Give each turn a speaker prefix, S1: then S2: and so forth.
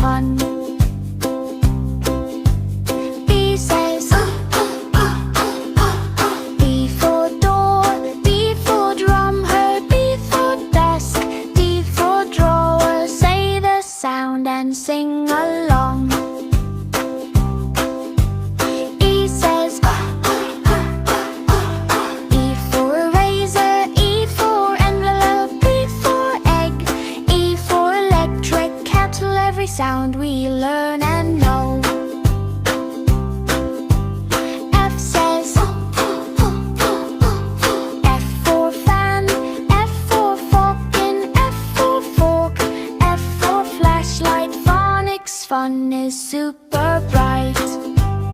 S1: fun. B says B for door, B for drum, heard B for desk, D for drawer. Say the sound and sing along. E says E for eraser, E for envelope, E for egg, E for electric kettle. Every sound we learn and know. F says F for fan, F for falcon, F for fork, F for flashlight. Phonics fun is super bright.